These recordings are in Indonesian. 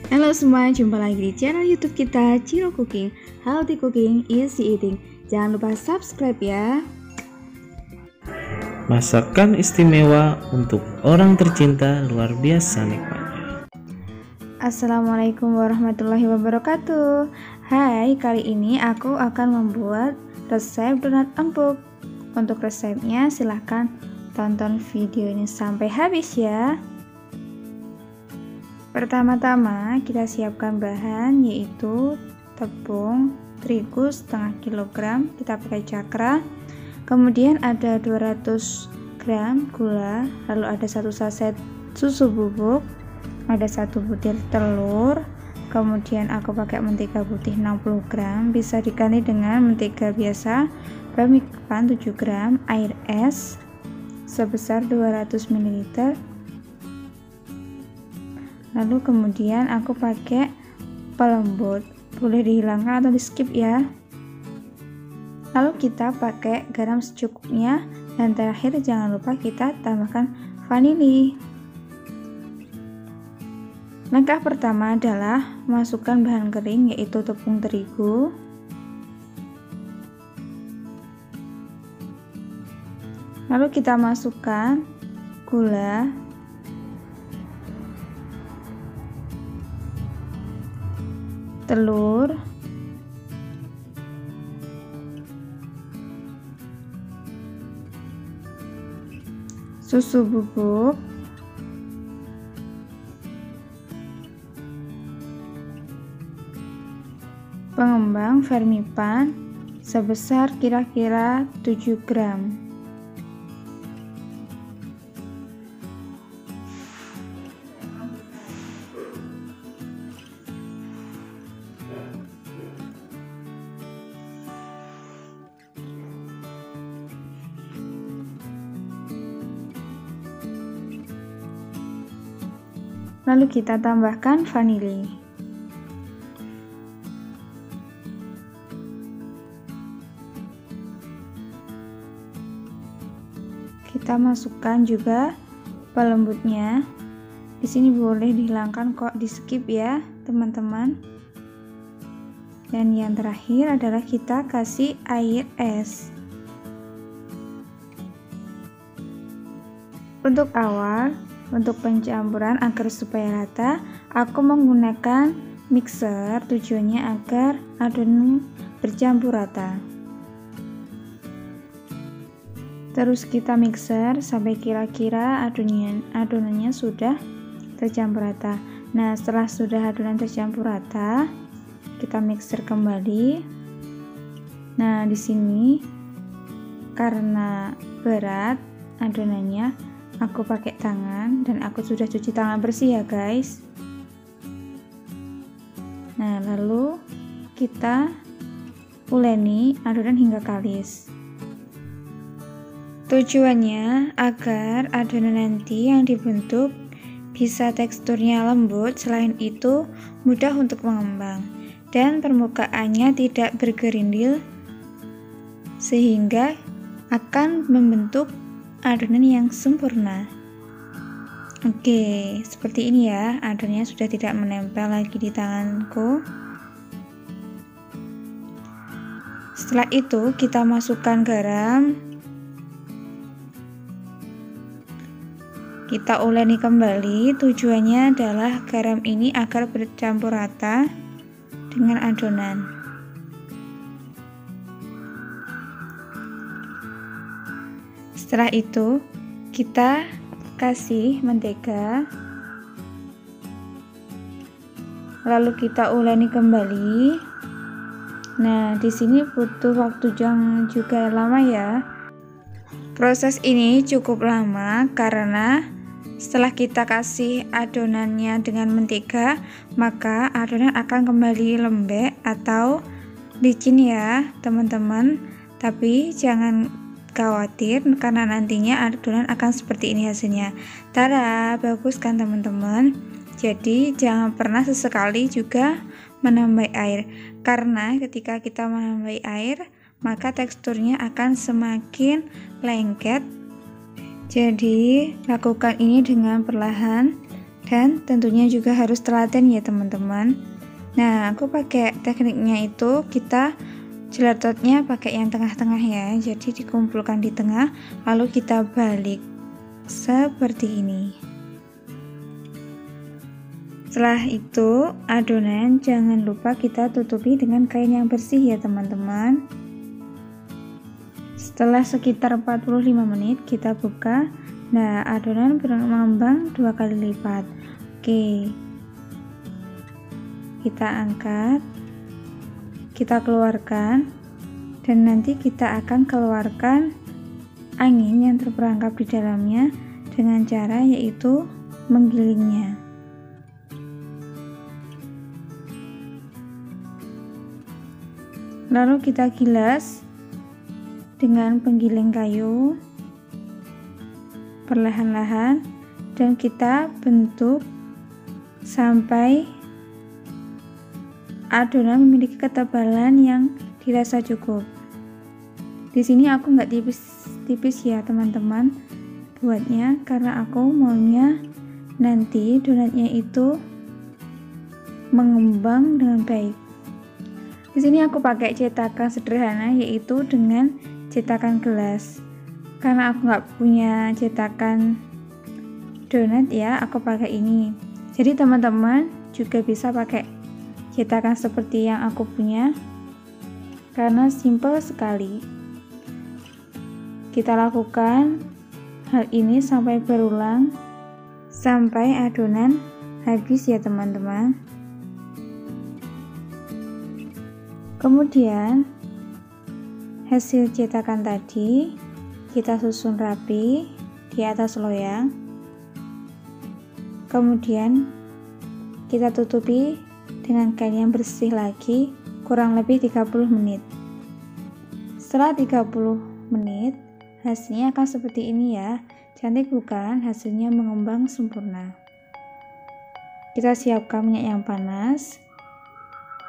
Halo semua, jumpa lagi di channel YouTube kita Ciro Cooking, Healthy Cooking, Easy Eating. Jangan lupa subscribe ya. Masakan istimewa untuk orang tercinta luar biasa nikmatnya. Assalamualaikum warahmatullahi wabarakatuh. Hai, kali ini aku akan membuat resep donat empuk. Untuk resepnya silahkan tonton video ini sampai habis ya. Pertama-tama kita siapkan bahan, yaitu tepung terigu setengah kilogram, kita pakai cakra. Kemudian ada 200 gram gula, lalu ada 1 saset susu bubuk, ada 1 butir telur, kemudian aku pakai mentega putih 60 gram, bisa diganti dengan mentega biasa, bakmi pan 7 gram, air es sebesar 200 ml. Lalu kemudian aku pakai pelembut, boleh dihilangkan atau di skip ya. Lalu kita pakai garam secukupnya, dan terakhir jangan lupa kita tambahkan vanili. Langkah pertama adalah masukkan bahan kering, yaitu tepung terigu, lalu kita masukkan gula, telur, susu bubuk, pengembang vermipan sebesar kira-kira 7 gram. Lalu kita tambahkan vanili. Kita masukkan juga pelembutnya. Di sini boleh dihilangkan kok, di skip ya, teman-teman. Dan yang terakhir adalah kita kasih air es. Untuk awal, untuk pencampuran agar supaya rata, aku menggunakan mixer, tujuannya agar adonan bercampur rata. Terus kita mixer sampai kira-kira adonannya sudah tercampur rata. Nah, setelah sudah adonan tercampur rata, kita mixer kembali. Nah, di sini karena berat adonannya, aku pakai tangan, dan aku sudah cuci tangan bersih ya guys. Nah, lalu kita uleni adonan hingga kalis. Tujuannya agar adonan nanti yang dibentuk bisa teksturnya lembut, selain itu mudah untuk mengembang dan permukaannya tidak bergerindil, sehingga akan membentuk adonan yang sempurna. Oke, seperti ini ya, adonannya sudah tidak menempel lagi di tanganku. Setelah itu kita masukkan garam, kita uleni kembali. Tujuannya adalah garam ini agar bercampur rata dengan adonan. Setelah itu kita kasih mentega, lalu kita uleni kembali. Nah, di sini butuh waktu yang juga lama ya. Proses ini cukup lama karena setelah kita kasih adonannya dengan mentega, maka adonan akan kembali lembek atau licin ya teman-teman. Tapi jangan khawatir karena nantinya adonan akan seperti ini hasilnya. Tada, bagus kan teman-teman? Jadi jangan pernah sesekali juga menambah air, karena ketika kita menambah air maka teksturnya akan semakin lengket. Jadi lakukan ini dengan perlahan Dan tentunya juga harus telaten ya teman-teman. Nah, aku pakai tekniknya itu kita jelatotnya pakai yang tengah-tengah ya. Jadi dikumpulkan di tengah, lalu kita balik seperti ini. Setelah itu, adonan jangan lupa kita tutupi dengan kain yang bersih ya teman-teman. Setelah sekitar 45 menit kita buka. Nah, adonan berkembang 2 kali lipat. Oke. Kita angkat. Kita keluarkan. Dan nanti kita akan keluarkan angin yang terperangkap di dalamnya dengan cara yaitu menggilingnya. Lalu kita gilas dengan penggiling kayu perlahan-lahan dan kita bentuk sampai adonan memiliki ketebalan yang dirasa cukup. Di sini aku nggak tipis-tipis ya teman-teman buatnya, karena aku maunya nanti donatnya itu mengembang dengan baik. Di sini aku pakai cetakan sederhana yaitu dengan cetakan gelas. Karena aku nggak punya cetakan donat ya, aku pakai ini. Jadi teman-teman juga bisa pakai cetakan seperti yang aku punya, karena simple sekali. Kita lakukan hal ini sampai berulang sampai adonan habis ya teman-teman. Kemudian hasil cetakan tadi kita susun rapi di atas loyang. Kemudian kita tutupi dengan kain yang bersih lagi kurang lebih 30 menit. Setelah 30 menit hasilnya akan seperti ini ya. Cantik bukan? Hasilnya mengembang sempurna. Kita siapkan minyak yang panas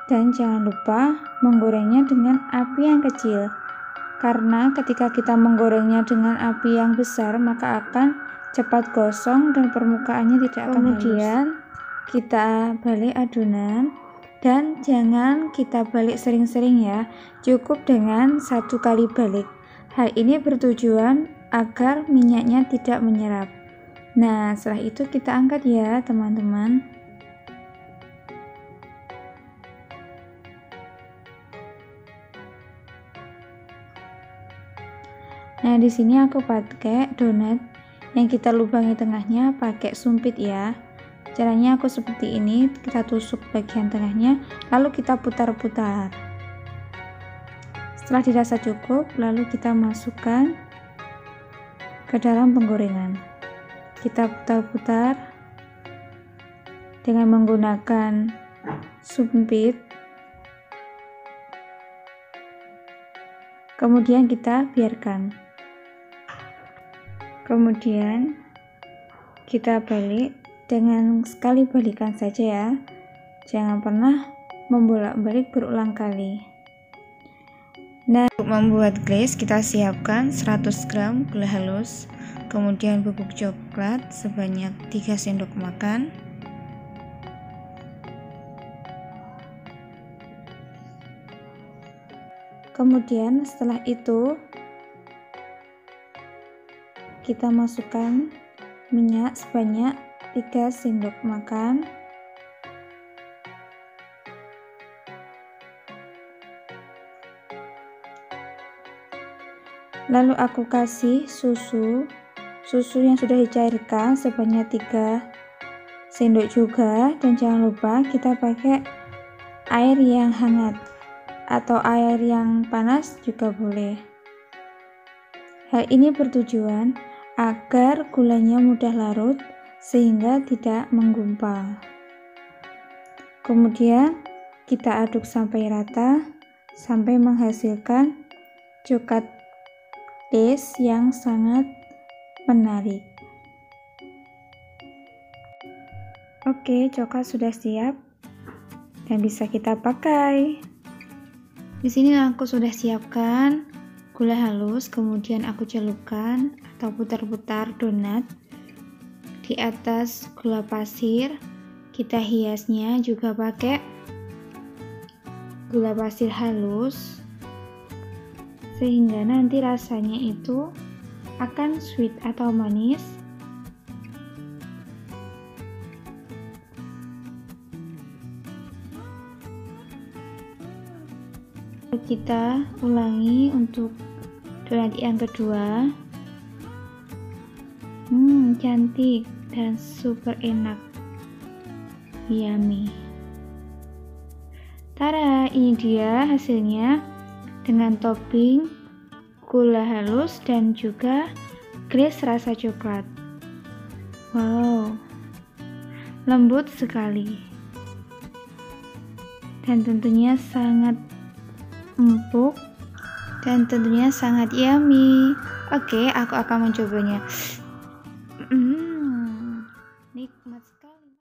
dan jangan lupa menggorengnya dengan api yang kecil, karena ketika kita menggorengnya dengan api yang besar maka akan cepat gosong dan permukaannya tidak akan halus. Kemudian kita balik adonan dan jangan kita balik sering-sering ya, cukup dengan 1 kali balik. Hal ini bertujuan agar minyaknya tidak menyerap. Nah, setelah itu kita angkat ya teman-teman. Nah, di sini aku pakai donat yang kita lubangi tengahnya pakai sumpit ya. Caranya aku seperti ini, kita tusuk bagian tengahnya, lalu kita putar-putar. Setelah dirasa cukup, lalu kita masukkan ke dalam penggorengan. Kita putar-putar dengan menggunakan sumpit. Kemudian kita biarkan. Kemudian kita balik dengan sekali balikan saja ya. Jangan pernah membolak-balik berulang kali. Nah, untuk membuat glaze kita siapkan 100 gram gula halus, kemudian bubuk coklat sebanyak 3 sendok makan, kemudian setelah itu kita masukkan minyak sebanyak 3 sendok makan, lalu aku kasih susu yang sudah dicairkan sebanyak 3 sendok juga, dan jangan lupa kita pakai air yang hangat atau air yang panas juga boleh. Hal ini bertujuan agar gulanya mudah larut sehingga tidak menggumpal. Kemudian kita aduk sampai rata sampai menghasilkan coklat glaze yang sangat menarik. Oke, coklat sudah siap dan bisa kita pakai. Di sini aku sudah siapkan gula halus, kemudian aku celupkan atau putar-putar donat Di atas gula pasir, kita hiasnya juga pakai gula pasir halus, sehingga nanti rasanya itu akan sweet atau manis. Kita ulangi untuk donat yang kedua. Cantik dan super enak, yummy. Tada, ini dia hasilnya dengan topping gula halus dan juga glaze rasa coklat. Wow, lembut sekali dan tentunya sangat empuk dan tentunya sangat yummy. Oke, aku akan mencobanya. Nikmat sekali.